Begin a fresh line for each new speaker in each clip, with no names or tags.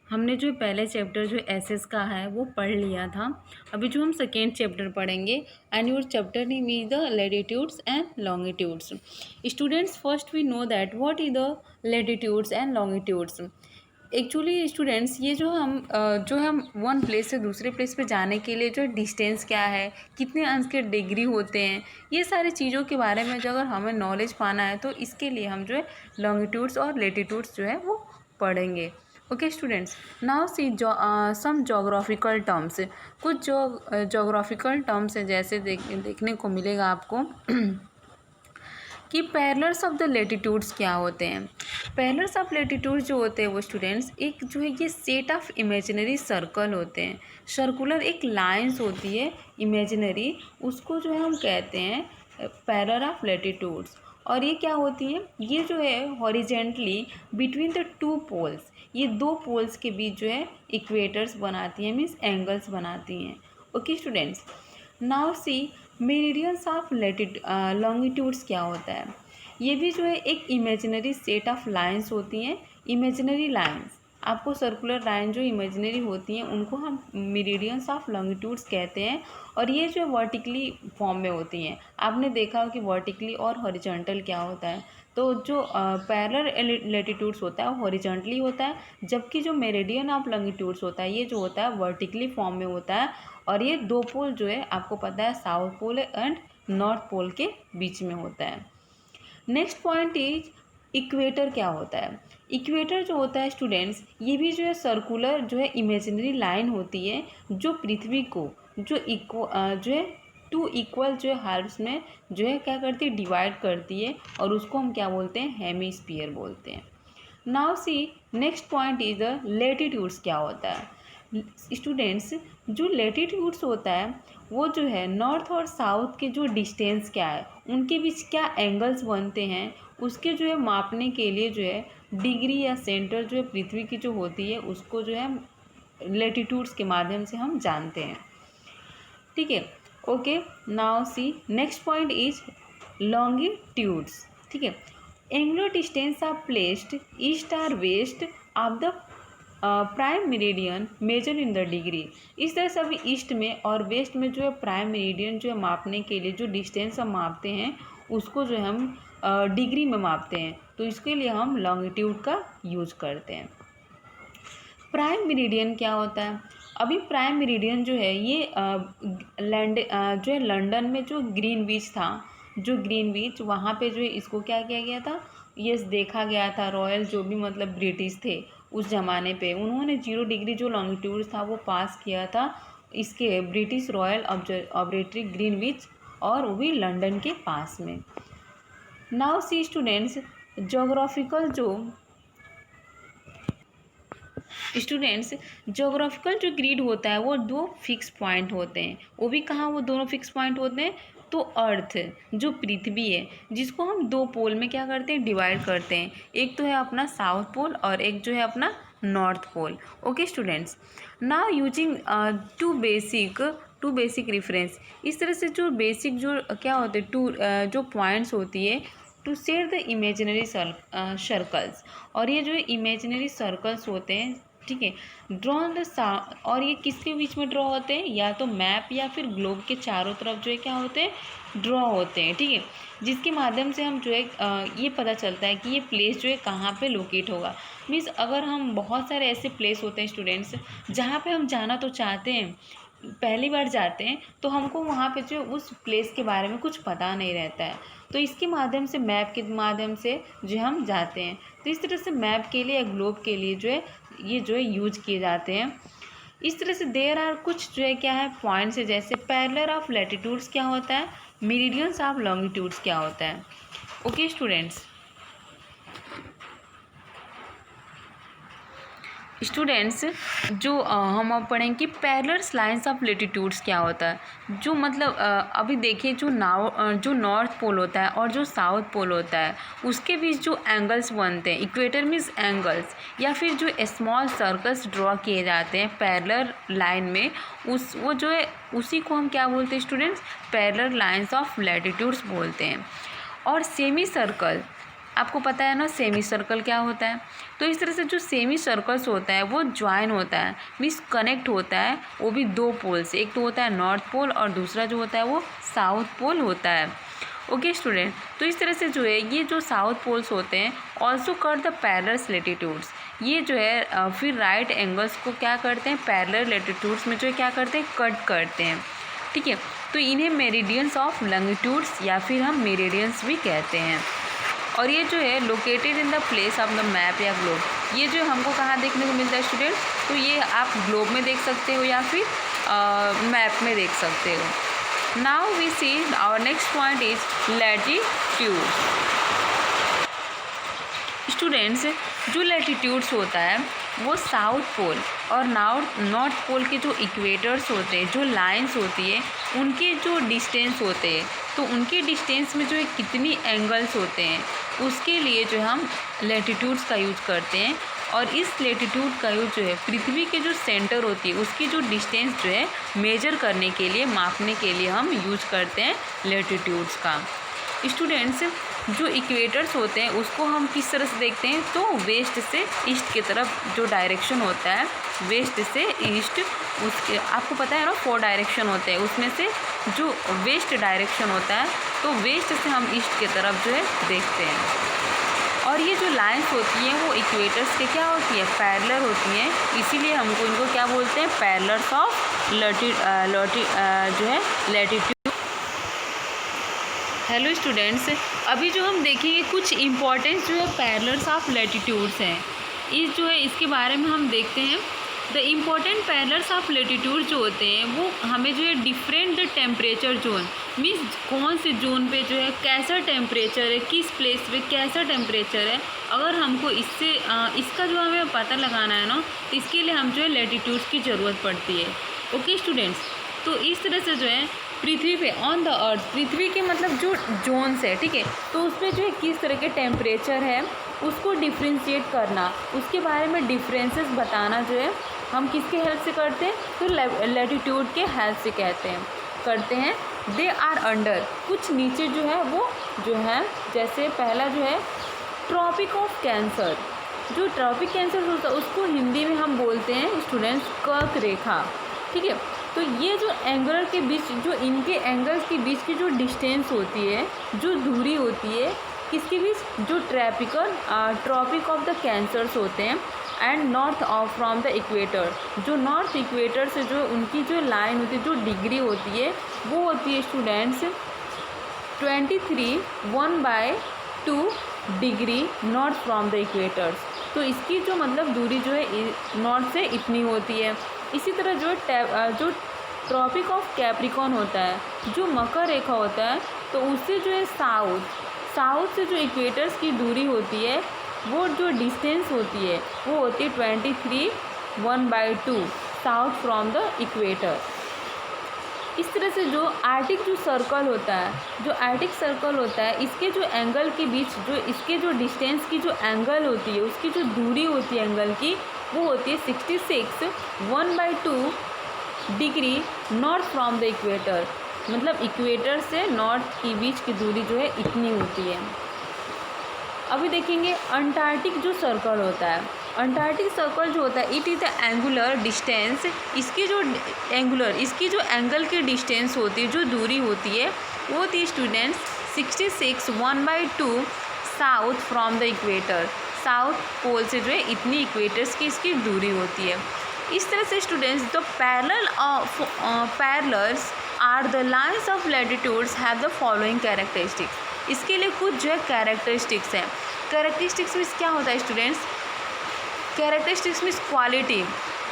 हमने जो पहले चैप्टर जो एसएस का है वो पढ़ लिया था। अभी जो हम सेकेंड चैप्टर पढ़ेंगे, and your chapter name is the latitudes and longitudes. Students, first we know that what is the latitudes and longitudes. Actually students, ये जो हम वन प्लेस से दूसरे प्लेस पे जाने के लिए जो डिस्टेंस क्या है, कितने अंश के डिग्री होते हैं, ये सारी चीज़ों के बारे में जो अगर हमें नॉलेज पाना है तो इसके लिए हम जो है लॉन्गिट्यूड्स और लेटिट्यूड्स जो है वो पढ़ेंगे। ओके स्टूडेंट्स, नाउ सी सम जोग्राफिकल टर्म्स। कुछ जो जोग्राफिकल टर्म्स हैं, जैसे देखने को मिलेगा आपको कि पैरेलल्स ऑफ द लेटिट्यूड्स क्या होते हैं। पैरेलल्स ऑफ लेटिट्यूड्स जो होते हैं वो स्टूडेंट्स एक जो है ये सेट ऑफ इमेजिनरी सर्कल होते हैं। सर्कुलर एक लाइंस होती है इमेजिनरी, उसको जो है हम कहते हैं पैरेलल ऑफ लेटिट्यूड्स। और ये क्या होती हैं, ये जो है horizontally between the two poles, ये दो पोल्स के बीच जो है इक्वेटर्स बनाती हैं, मीन्स एंगल्स बनाती हैं। Okay students, now see meridians of longitudes क्या होता है। ये भी जो है एक इमेजिनरी सेट ऑफ लाइंस होती हैं। इमेजिनरी लाइंस, आपको सर्कुलर लाइन जो इमेजिनरी होती हैं उनको हम मेरिडियंस ऑफ लॉन्गिट्यूड्स कहते हैं। और ये जो वर्टिकली फॉर्म में होती हैं। आपने देखा हो कि वर्टिकली और हॉरिजॉन्टल क्या होता है, तो जो पैरेलल लेटिट्यूड्स होता है वो हॉरिजॉन्टली होता है, जबकि जो मेरिडियन ऑफ लॉन्गिट्यूड्स होता है ये जो होता है वर्टिकली फॉर्म में होता है। और ये दो पोल जो है आपको पता है south pole and north pole के बीच में होता है। नेक्स्ट पॉइंट इज इक्वेटर क्या होता है। इक्वेटर जो होता है स्टूडेंट्स, ये भी जो है सर्कुलर जो है इमेजिनरी लाइन होती है जो पृथ्वी को जो है टू इक्वल जो है हार्ब्स में जो है क्या करती है, डिवाइड करती है, और उसको हम क्या बोलते हैं, हेमिस्फीयर बोलते हैं। Now see next point is the latitudes क्या होता है। स्टूडेंट्स, जो लेटिट्यूड्स होता है वो जो है नॉर्थ और साउथ के जो डिस्टेंस क्या है, उनके बीच क्या एंगल्स बनते हैं, उसके जो है मापने के लिए जो है डिग्री या सेंटर जो है पृथ्वी की जो होती है उसको जो है लेटिट्यूड्स के माध्यम से हम जानते हैं। ठीक है, okay. Now see next point is longitudes. ठीक है, angular distance are placed east और west of the prime meridian measured in the degree. इस तरह से अभी ईस्ट में और वेस्ट में जो है प्राइम मेरिडियन जो है मापने के लिए जो डिस्टेंस हम मापते हैं उसको जो है हम डिग्री में मापते हैं, तो इसके लिए हम लॉन्गिट्यूड का यूज करते हैं। प्राइम मेरिडियन क्या होता है। अभी प्राइम मेरिडियन जो है ये जो है लंदन में जो ग्रीनविच था, जो ग्रीनविच वहाँ पे जो है इसको क्या किया गया था, ये देखा गया था, रॉयल जो भी मतलब ब्रिटिश थे उस ज़माने पे उन्होंने 0 डिग्री जो लॉन्गिट्यूड था वो पास किया था इसके ब्रिटिश रॉयल ऑब्जर्वेटरी ग्रीनविच, और वो भी लंदन के पास में। नाउ सी स्टूडेंट्स, जोग्राफिकल जो ग्रिड होता है वो दो फिक्स पॉइंट होते हैं। वो भी कहाँ वो दोनों फिक्स पॉइंट होते हैं, तो अर्थ जो पृथ्वी है जिसको हम दो पोल में क्या करते हैं, डिवाइड करते हैं। एक तो है अपना साउथ पोल और एक जो है अपना north pole. Okay students, now using two basic reference. इस तरह से जो बेसिक जो क्या होते हैं जो पॉइंट्स होती है to set the imaginary circles. और ये जो इमेजिनरी सर्कल्स होते हैं, ठीक है, ड्रॉ द और ये किसके बीच में ड्रॉ होते हैं, या तो मैप या फिर ग्लोब के चारों तरफ जो है क्या होते हैं, ड्रॉ होते हैं। ठीक है, जिसके माध्यम से हम जो है ये पता चलता है कि ये प्लेस जो है कहाँ पे लोकेट होगा। मीन्स अगर हम बहुत सारे ऐसे प्लेस होते हैं स्टूडेंट्स जहाँ पे हम जाना तो चाहते हैं, पहली बार जाते हैं तो हमको वहाँ पे जो उस प्लेस के बारे में कुछ पता नहीं रहता है, तो इसके माध्यम से मैप के माध्यम से जो हम जाते हैं। तो इस तरह से मैप के लिए या ग्लोब के लिए जो है ये जो है यूज किए जाते हैं। इस तरह से देयर आर कुछ जो है क्या है पॉइंट्स है, जैसे पैरेलल ऑफ लैटिट्यूड्स क्या होता है, मेरिडियंस ऑफ लॉन्गिट्यूड्स क्या होता है। ओके स्टूडेंट्स, जो हम अब पढ़ेंगे कि पैरेलल लाइंस ऑफ लेटिट्यूड्स क्या होता है। जो मतलब अभी देखिए जो नॉर्थ पोल होता है और जो साउथ पोल होता है उसके बीच जो एंगल्स बनते हैं, इक्वेटर मीन्स एंगल्स, या फिर जो स्मॉल सर्कल्स ड्रॉ किए जाते हैं पैरेलल लाइन में, वो जो है उसी को हम क्या बोलते हैं students, parallel lines of latitudes बोलते हैं। और सेमी सर्कल आपको पता है ना सेमी सर्कल क्या होता है। तो इस तरह से जो सेमी सर्कल्स होता है वो ज्वाइन होता है, मीन्स कनेक्ट होता है, वो भी दो पोल से। एक तो होता है नॉर्थ पोल और दूसरा जो होता है वो साउथ पोल होता है। ओके स्टूडेंट, तो इस तरह से जो है ये जो साउथ पोल्स होते हैं also cut the parallel latitudes, ये जो है फिर राइट एंगल्स को क्या करते हैं, पैरेलल लैटिट्यूड्स में जो है क्या करते हैं, कट करते हैं। ठीक है, तो इन्हें मेरिडियंस ऑफ लॉन्गिट्यूड्स या फिर हम मेरिडियंस भी कहते हैं। और ये जो है located in the place of the map या ग्लोब, ये जो हमको कहाँ देखने को मिलता है स्टूडेंट, तो ये आप ग्लोब में देख सकते हो या फिर मैप में देख सकते हो। Now we see our next point is latitude. Students, जो लैटिट्यूड्स होता है वो साउथ पोल और नॉर्थ पोल के जो इक्वेटर्स होते हैं, जो लाइंस होती है उनके जो डिस्टेंस होते हैं, तो उनके डिस्टेंस में जो है कितनी एंगल्स होते हैं उसके लिए जो हम लैटिट्यूड्स का यूज़ करते हैं। और इस लैटिट्यूड का यूज जो है पृथ्वी के जो सेंटर होती है उसकी जो डिस्टेंस जो है मेजर करने के लिए, मापने के लिए हम यूज करते हैं लैटिट्यूड्स का। स्टूडेंट्स, जो इक्वेटर्स होते हैं उसको हम किस तरह से देखते हैं, तो वेस्ट से ईस्ट की तरफ जो डायरेक्शन होता है, वेस्ट से ईस्ट, उसके आपको पता है ना 4 डायरेक्शन होते हैं, उसमें से जो वेस्ट डायरेक्शन होता है तो वेस्ट से हम ईस्ट की तरफ जो है देखते हैं। और ये जो लाइंस होती हैं वो इक्वेटर्स के क्या होती है, पैरेलल होती हैं, इसीलिए हमको इनको क्या बोलते हैं, पैरेलल्स ऑफ जो है लैटिट्यूड। हेलो स्टूडेंट्स, अभी जो हम देखेंगे कुछ इम्पॉर्टेंस जो है पैरेलल्स ऑफ लैटिट्यूड्स हैं, इस जो है इसके बारे में हम देखते हैं। The important parallels of latitude जो होते हैं वो हमें जो है डिफरेंट टेम्परेचर जोन, मीन्स कौन से जोन पे जो है कैसा टेम्परेचर है, किस प्लेस पे कैसा टेम्परेचर है, अगर हमको इसका जो हमें पता लगाना है ना, तो इसके लिए हम जो है लैटिट्यूड्स की ज़रूरत पड़ती है। ओके स्टूडेंट्स, तो इस तरह से जो है पृथ्वी पे ऑन द अर्थ, पृथ्वी के मतलब जो जोन्स है, ठीक है, तो उस पर जो है किस तरह के टेम्परेचर है उसको डिफ्रेंशिएट करना, उसके बारे में डिफरेंसेस बताना जो है हम किसके हेल्प से करते हैं, तो लैटिट्यूड के हेल्प से करते हैं। दे आर अंडर, कुछ नीचे जो है वो जो है, जैसे पहला जो है ट्रॉपिक ऑफ कैंसर, जो ट्रॉपिक कैंसर होता है उसको हिंदी में हम बोलते हैं स्टूडेंट्स कर्क रेखा। ठीक है, तो ये जो एंगल के बीच, जो इनके एंगल्स के बीच की जो डिस्टेंस होती है, जो दूरी होती है किसके बीच, जो ट्रॉपिक ऑफ द कैंसर्स होते हैं and north of from the equator, जो नॉर्थ इक्वेटर से जो उनकी जो लाइन होती है, जो डिग्री होती है वो होती है students 23.1/2 degree north from the equators. तो इसकी जो मतलब दूरी जो है नॉर्थ से इतनी होती है। इसी तरह जो ट्रॉपिक ऑफ कैप्रिकॉन होता है, जो मकर रेखा होता है, तो उससे जो है साउथ से जो इक्वेटर्स की दूरी होती है वो जो डिस्टेंस होती है वो होती है 23.1/2 साउथ फ्रॉम द इक्वेटर। इस तरह से जो आर्टिक जो सर्कल होता है, इसके जो एंगल के बीच, जो इसके जो डिस्टेंस की जो एंगल होती है, उसकी जो दूरी होती है एंगल की, वो होती है 66.1/2 degree north from the equator, मतलब इक्वेटर से नॉर्थ के बीच की दूरी जो है इतनी होती है। अभी देखेंगे अंटार्कटिक जो सर्कल होता है, अंटार्कटिक सर्कल जो होता है it is the angular distance, इसकी जो एंगल की डिस्टेंस होती है, जो दूरी होती है वो होती है students 66.1/2 south from the equator, south pole से जो है इतनी इक्वेटर्स की इसकी दूरी होती है। इस तरह से students the parallels are the lines of latitudes have the following characteristics, इसके लिए कुछ जो है कैरेक्टरिस्टिक्स हैं। कैरेक्टरिस्टिक्स मीन्स क्या होता है students, characteristics means quality,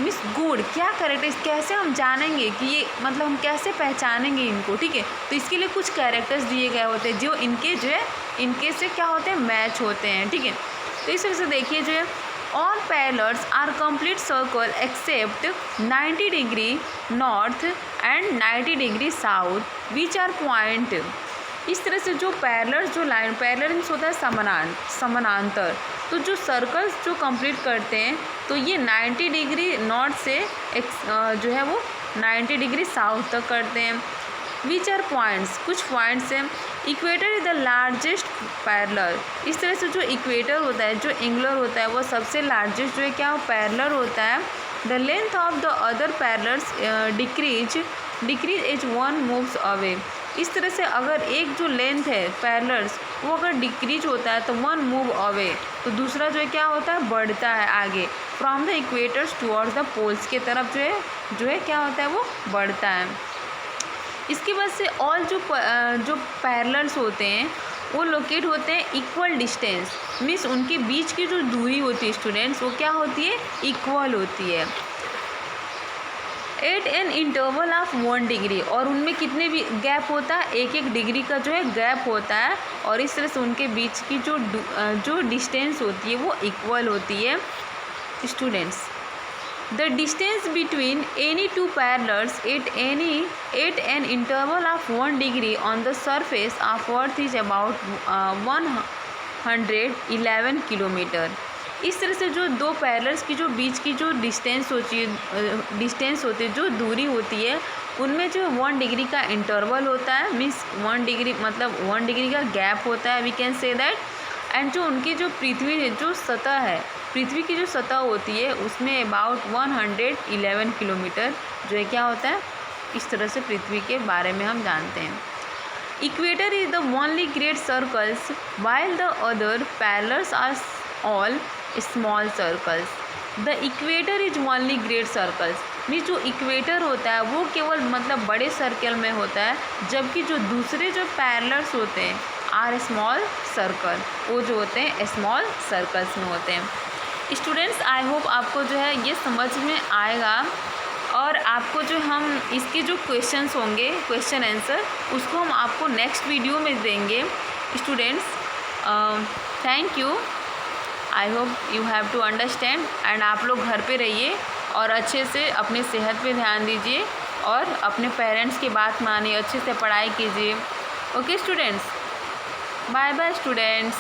means good, क्या कैरेक्टरिस्टिक्स, कैसे हम जानेंगे कि ये मतलब हम कैसे पहचानेंगे इनको। ठीक है, तो इसके लिए कुछ कैरेक्टर्स दिए गए होते हैं जो इनके से क्या होते हैं, मैच होते हैं। ठीक है, तो इस तरह से देखिए जो है all parallels are complete circle except 90 degree north and 90 degree south which are point. इस तरह से जो पैरेलल्स, जो लाइन पैरेलल्स होता है समानांतर, तो जो सर्कल्स जो कंप्लीट करते हैं तो ये 90 डिग्री नॉर्थ से जो है वो 90 डिग्री साउथ तक करते हैं। विच आर पॉइंट्स, कुछ पॉइंट्स हैं। Equator is the largest parallel, इस तरह से जो इक्वेटर होता है, जो एंगुलर होता है, वो सबसे लार्जेस्ट जो है क्या पैरेलल होता है। The length of the other parallels decrease as one moves away, इस तरह से अगर एक जो लेंथ है पैरेलल्स वो अगर डिक्रीज होता है तो वन मूव अवे, तो दूसरा जो है क्या होता है बढ़ता है आगे, from the equators towards the poles के तरफ जो है क्या होता है वो बढ़ता है। इसके बाद से ऑल जो पैरेलल्स होते हैं वो लोकेट होते हैं इक्वल डिस्टेंस, मीन्स उनके बीच की जो दूरी होती है स्टूडेंट्स वो क्या होती है इक्वल होती है। At an interval of 1 degree, और उनमें कितने भी गैप होता है, 1 डिग्री का जो है गैप होता है, और इस तरह से उनके बीच की जो डिस्टेंस होती है वो इक्वल होती है। Students, the distance between any two parallels at an interval of 1 degree on the surface of earth is about 111 kilometre. इस तरह से जो दो पैरेलल्स की जो बीच की जो डिस्टेंस होती है, जो दूरी होती है, उनमें जो 1 डिग्री का इंटरवल होता है, मीन्स 1 डिग्री मतलब 1 डिग्री का गैप होता है, we can say that. And जो उनकी जो पृथ्वी जो सतह है, पृथ्वी की जो सतह होती है उसमें अबाउट 111 किलोमीटर जो है क्या होता है, इस तरह से पृथ्वी के बारे में हम जानते हैं। Equator is the only great circles while the other parallels are all small circles. The equator is only great circles, means जो इक्वेटर होता है वो केवल मतलब बड़े सर्कल में होता है, जबकि जो दूसरे जो पैरेलल्स होते हैं आर स्मॉल सर्कल, वो जो होते हैं स्मॉल सर्कल्स में होते हैं। स्टूडेंट्स, आई होप आपको जो है ये समझ में आएगा, और आपको जो हम इसके जो क्वेश्चंस होंगे, क्वेश्चन आंसर, उसको हम आपको नेक्स्ट वीडियो में देंगे। Students, thank you, I hope you have to understand, and आप लोग घर पे रहिए और अच्छे से अपनी सेहत पे ध्यान दीजिए और अपने पेरेंट्स की बात मानिए, अच्छे से पढ़ाई कीजिए। Okay students, bye bye students.